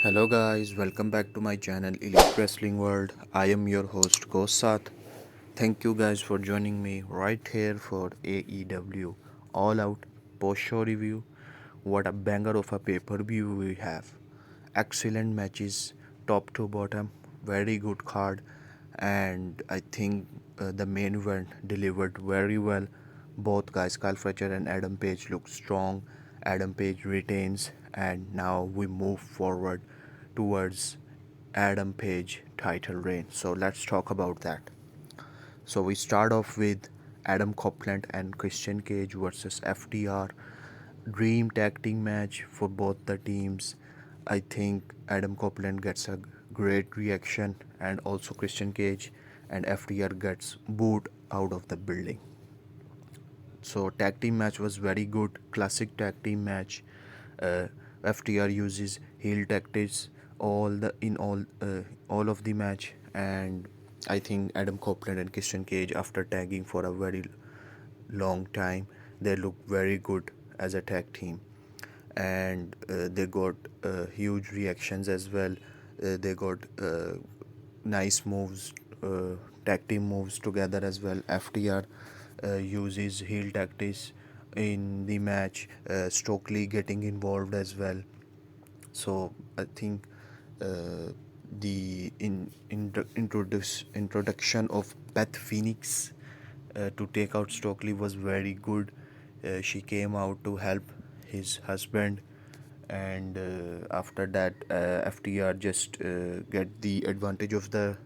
Hello guys, welcome back to my channel Elite Wrestling World. I am your host GhostSaad. Thank you guys for joining me right here for AEW All Out post-show review. What a banger of a pay-per-view we have. Excellent matches, top to bottom, very good card, and I think the main event delivered very well. Both guys, Kyle Fletcher and Adam Page, look strong. Adam Page retains, and now we move forward towards Adam Page title reign. So let's talk about that. So we start off with Adam Copeland and Christian Cage versus FTR. Dream tag team match for both the teams. I think Adam Copeland gets a great reaction, and also Christian Cage and FTR gets booed out of the building. So tag team match was very good, classic tag team match. uh, FTR uses heel tactics all of the match, and I think Adam Copeland and Christian Cage, after tagging for a very long time, they look very good as a tag team, and they got huge reactions as well. They got nice moves, tag team moves together as well. FTR uses heel tactics in the match, Stokely getting involved as well. So I think uh, the introduction of Beth Phoenix to take out Stokely was very good. She came out to help his husband, and after that, FTR just get the advantage of the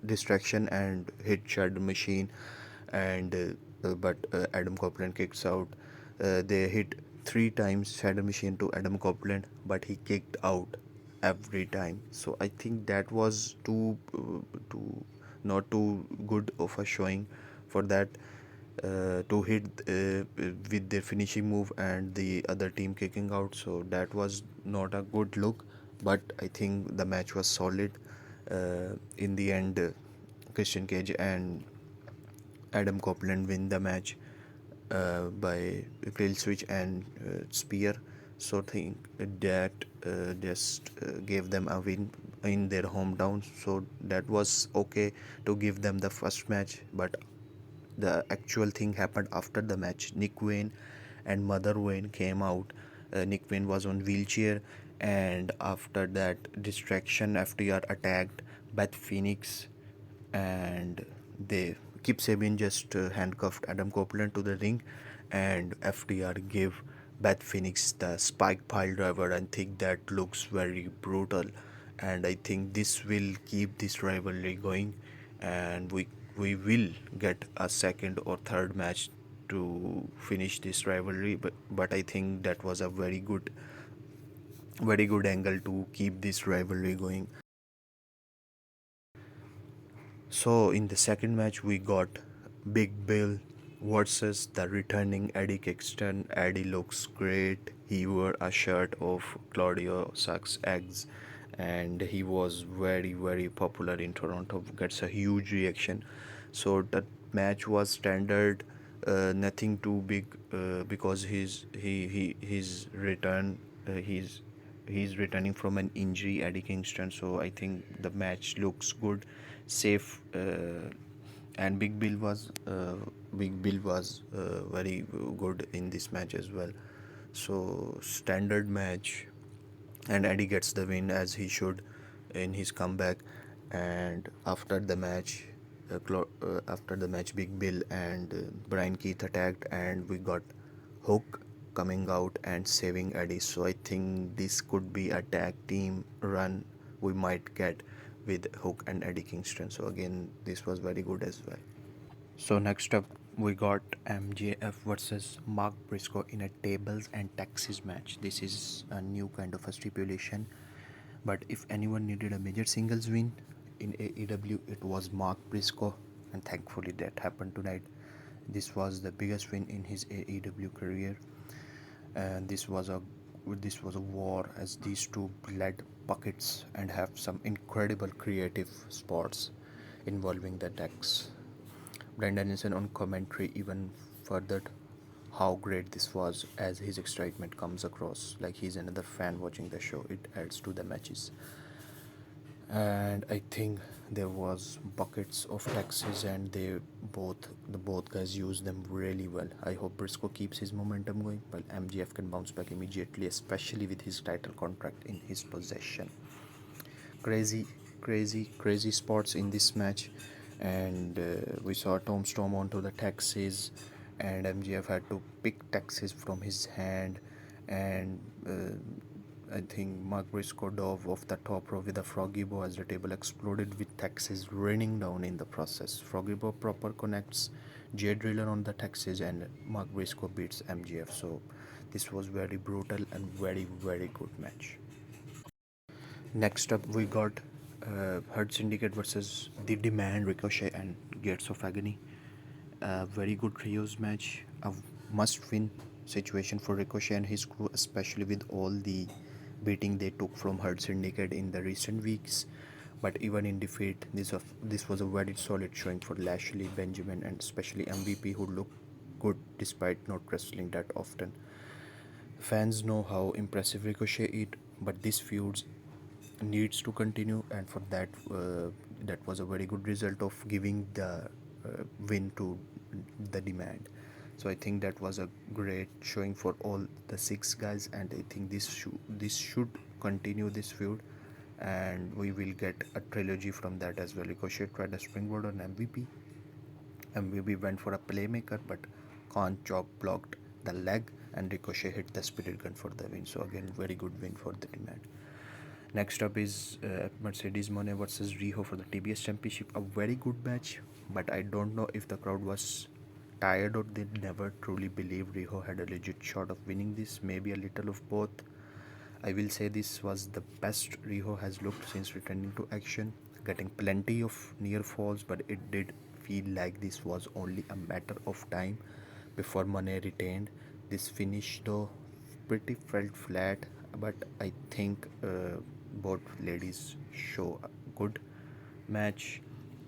distraction and hit Shadow Machine, and but Adam Copeland kicks out. They hit three times Shadow Machine to Adam Copeland, but he kicked out every time. So I think that was too not too good of a showing for that, to hit with their finishing move and the other team kicking out. So that was not a good look, but I think the match was solid. In the end, Christian Cage and Adam Copeland win the match by kill switch and spear. So I think that just gave them a win in their hometown. So that was okay to give them the first match, but the actual thing happened after the match. Nick Wayne and Mother Wayne came out. Nick Wayne was on wheelchair, and after that distraction, FTR attacked Beth Phoenix, and they Kip Sabian just handcuffed Adam Copeland to the ring, and FTR gave Beth Phoenix the spike pile driver. I think that looks very brutal, and I think this will keep this rivalry going, and we will get a second or third match to finish this rivalry. But I think that was a very good angle to keep this rivalry going. So in the second match, we got Big Bill versus the returning Eddie Kingston. Eddie looks great. He wore a shirt of Claudio Sucks Eggs, and he was very popular in Toronto. Gets a huge reaction. So that match was standard, nothing too big, because his return, he's returning from an injury, Eddie Kingston. So I think the match looks good, safe, and Big Bill was very good in this match as well. So standard match, and Eddie gets the win as he should in his comeback. And after the match, Big Bill and Brian Keith attacked, and we got Hook coming out and saving Eddie. So I think this could be a tag team run we might get with Hook and Eddie Kingston. So again, this was very good as well. So next up, we got MJF versus Mark Briscoe in a tables and taxes match. This is a new kind of a stipulation, but if anyone needed a major singles win in AEW, it was Mark Briscoe, and thankfully that happened tonight. This was the biggest win in his AEW career, and this was a war, as these two bled buckets and have some incredible creative spots involving the decks. Brandon Danielson on commentary even furthered how great this was as his excitement comes across like he's another fan watching the show. It adds to the matches. And I think there was buckets of taxes and the both guys used them really well. I hope Briscoe keeps his momentum going while MGF can bounce back immediately, especially with his title contract in his possession. Crazy spots in this match, and we saw Tom Storm onto the taxes, and MGF had to pick taxes from his hand, and I think Mark Briscoe dove off the top rope with a froggy bow as the table exploded with taxes raining down in the process. Froggy bow proper connects Jay Driller on the taxes, and Mark Briscoe beats MGF. So this was very brutal and very good match. Next up, we got Hurt Syndicate versus The Demand, Ricochet, and Gates of Agony. A very good trios match, a must win situation for Ricochet and his crew, especially with all the beating they took from Hurt Syndicate in the recent weeks. But even in defeat, this was a very solid showing for Lashley, Benjamin, and especially MVP, who looked good despite not wrestling that often. Fans know how impressive Ricochet is, but this feud needs to continue, and for that, that was a very good result of giving the win to the Demand. So I think that was a great showing for all the six guys, and I think this should continue this feud, and we will get a trilogy from that as well. Ricochet tried a springboard on MVP. MVP went for a playmaker, but Khan chop blocked the leg, and Ricochet hit the spirit gun for the win. So again, very good win for the Demand. Next up is Mercedes Mone versus Riho for the TBS Championship. A very good match, but I don't know if the crowd was tired or they never truly believed Riho had a legit shot of winning this. Maybe a little of both. I will say this was the best Riho has looked since returning to action, getting plenty of near falls, but it did feel like this was only a matter of time before Mane retained. This finish, though, pretty felt flat, but I think both ladies show a good match.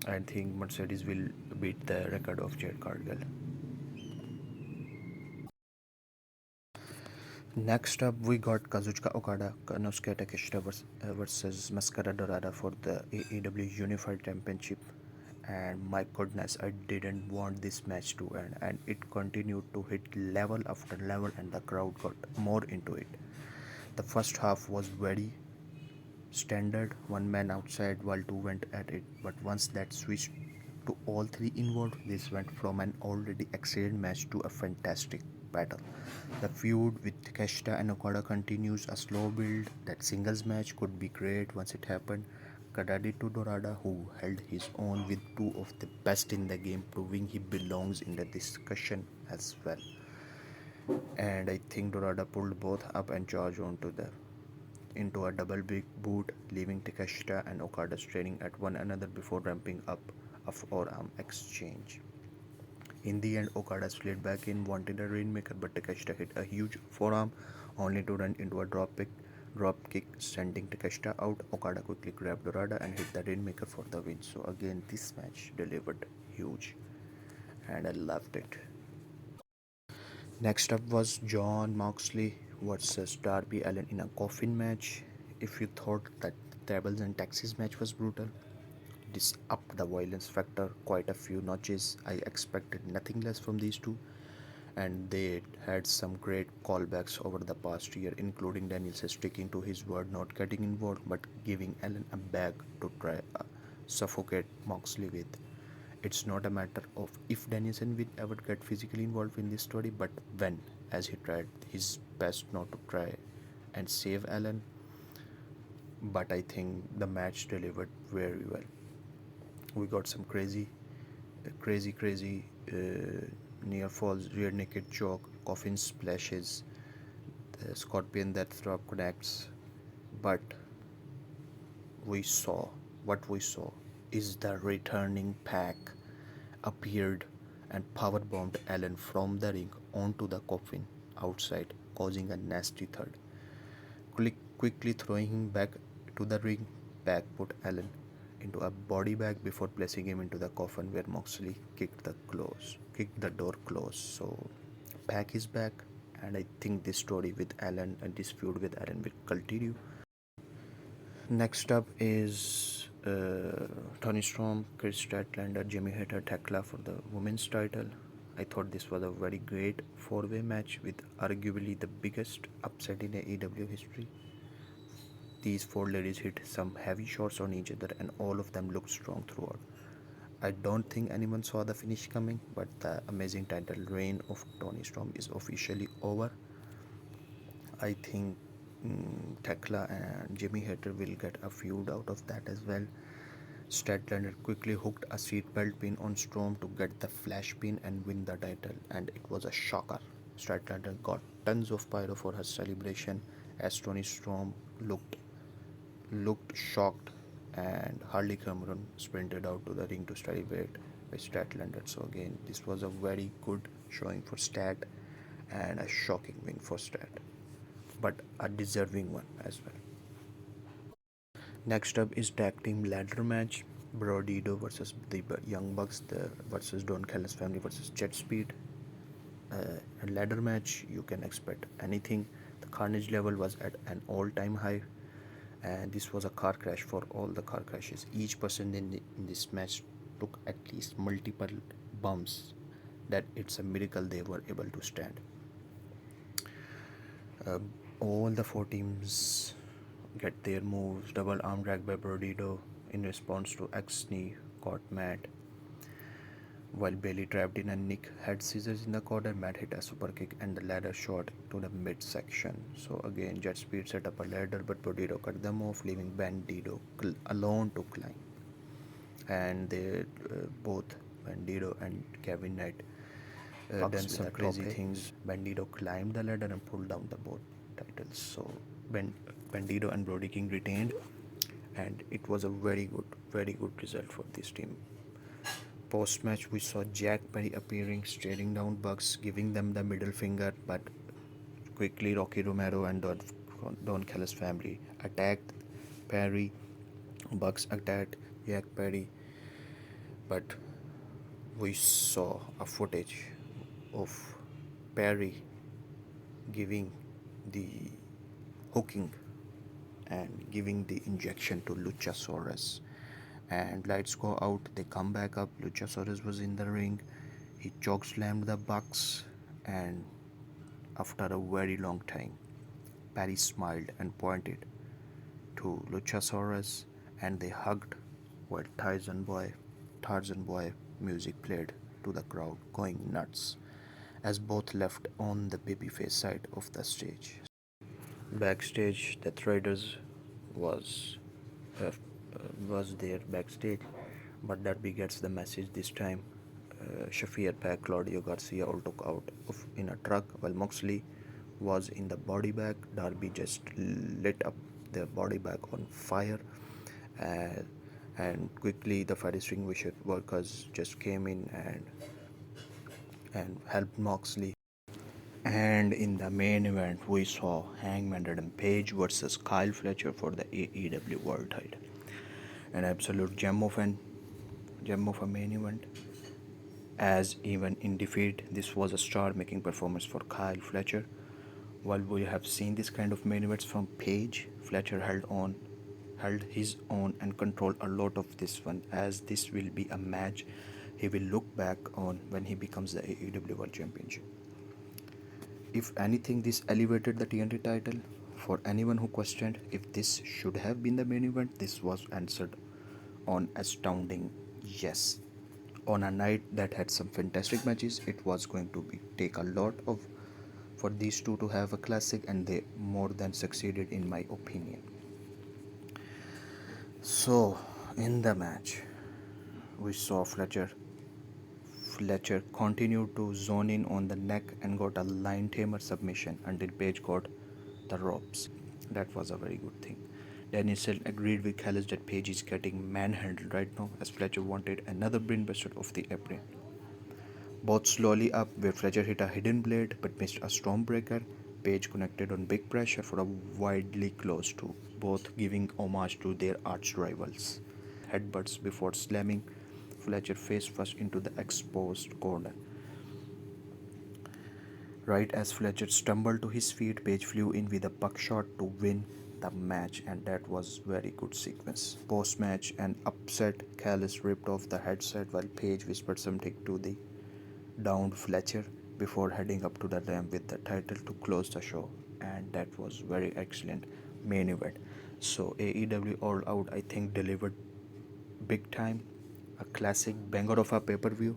I think Mercedes will beat the record of Jade Cargill. Next up, we got Kazuchika Okada, Konosuke Takeshita versus Mascara Dorada for the AEW Unified Championship. And my goodness, I didn't want this match to end, and it continued to hit level after level, and the crowd got more into it. The first half was very standard, one man outside while two went at it, but once that switched to all three involved, this went from an already excellent match to a fantastic battle. The feud with Takeshita and Okada continues, a slow build. That singles match could be great once it happened. Credit to Dorada, who held his own with two of the best in the game, proving he belongs in the discussion as well. And I think Dorada pulled both up and charged onto the into a double big boot, leaving Takeshita and Okada staring at one another before ramping up a forearm exchange. In the end, Okada slid back in, wanted a rainmaker, but Takeshita hit a huge forearm, only to run into a drop kick, sending Takeshita out. Okada quickly grabbed Dorada and hit the rainmaker for the win. So again, this match delivered huge, and I loved it. Next up was Jon Moxley versus Darby Allin in a coffin match. If you thought that Tables and Taxis match was brutal, this upped the violence factor quite a few notches. I expected nothing less from these two, and they had some great callbacks over the past year, including Danielson sticking to his word, not getting involved, but giving Allen a bag to try suffocate Moxley with. It's not a matter of if Danielson will ever get physically involved in this story, but when, as he tried his best not to try and save Allen. But I think the match delivered very well. We got some crazy near falls, rear naked choke, coffin splashes, the scorpion that drop connects. But we saw what we saw is the returning pack appeared and powerbombed Allen from the ring onto the coffin outside, causing a nasty thud. Quickly throwing him back to the ring, Pack put Allen into a body bag before placing him into the coffin where Moxley kicked the door closed. So Pac is back, and I think this story with Allen and this feud with Allen will continue. Next up is Toni Storm, Kris Statlander, Jamie Hayter, Thekla for the women's title. I thought this was a very great four-way match with arguably the biggest upset in AEW history. These four ladies hit some heavy shots on each other and all of them looked strong throughout. I don't think anyone saw the finish coming, but the amazing title reign of Toni Storm is officially over. I think Thekla and Jamie Hayter will get a feud out of that as well. Statlander quickly hooked a seatbelt pin on Storm to get the flash pin and win the title, and it was a shocker. Statlander got tons of pyro for her celebration as Toni Storm looked shocked, and Harley Cameron sprinted out to the ring to celebrate with Statlander. So again, this was a very good showing for Stat and a shocking win for Stat, but a deserving one as well. Next up is tag team ladder match. Brodido versus the Young Bucks versus Don Callis family versus JetSpeed. A ladder match, you can expect anything. The carnage level was at an all-time high, and this was a car crash for all the car crashes. Each person in this match took at least multiple bumps that it's a miracle they were able to stand. All the four teams get their moves. Double arm drag by Brodido in response to X-knee caught Matt. While Bailey trapped in a Nick had scissors in the corner, Matt hit a super kick and the ladder shot to the midsection. So again, JetSpeed set up a ladder, but Brodido cut them off, leaving Bandido alone to climb. And they both Bandido and Kevin Knight done some crazy things. Bandido climbed the ladder and pulled down the both titles. So Bandido and Brody King retained, and it was a very good result for this team. Post match, we saw Jack Perry appearing, staring down Bucks, giving them the middle finger, but quickly Rocky Romero and Don Callis family attacked Perry. Bucks attacked Jack Perry, but we saw a footage of Perry giving the hooking and giving the injection to Luchasaurus, and lights go out. They come back up. Luchasaurus was in the ring. He chokeslammed the Bucks, and after a very long time, Perry smiled and pointed to Luchasaurus, and they hugged while Tarzan Boy music played to the crowd going nuts as both left on the babyface side of the stage. Backstage, the Traders was there backstage, but Darby gets the message this time. Shafir, Pac, Claudio Garcia all took out in a truck while Moxley was in the body bag. Darby just lit up the body bag on fire, and quickly the fire extinguisher workers just came in and helped Moxley. And in the main event, we saw Hangman Page versus Kyle Fletcher for the AEW World title. An absolute gem of a main event. As even in defeat, this was a star-making performance for Kyle Fletcher. While we have seen this kind of main events from Page, Fletcher held his own and controlled a lot of this one, as this will be a match he will look back on when he becomes the AEW World Championship. If anything, this elevated the TNT title. For anyone who questioned if this should have been the main event, this was answered on astounding yes. On a night that had some fantastic matches, it was going to take a lot for these two to have a classic, and they more than succeeded in my opinion. So in the match, we saw Fletcher continued to zone in on the neck and got a line tamer submission until Page got the ropes. That was a very good thing. Danielson agreed with Callis that Page is getting manhandled right now, as Fletcher wanted another brainbuster off the apron. Both slowly up, where Fletcher hit a hidden blade but missed a stormbreaker. Page connected on big pressure for a widely close to, both giving homage to their arch rivals. Headbutts before slamming Fletcher face first into the exposed corner. Right as Fletcher stumbled to his feet, Page flew in with a buckshot to win the match, and that was very good sequence. Post-match, an upset Callis ripped off the headset while Page whispered something to the downed Fletcher before heading up to the ramp with the title to close the show, and that was very excellent main event. So AEW All Out, I think, delivered big time, a classic banger of a pay-per-view,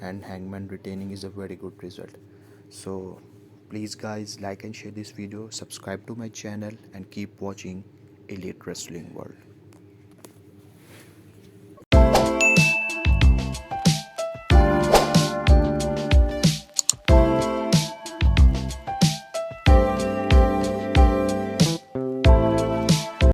and Hangman retaining is a very good result. So please guys, like and share this video, subscribe to my channel, and keep watching Elite Wrestling World.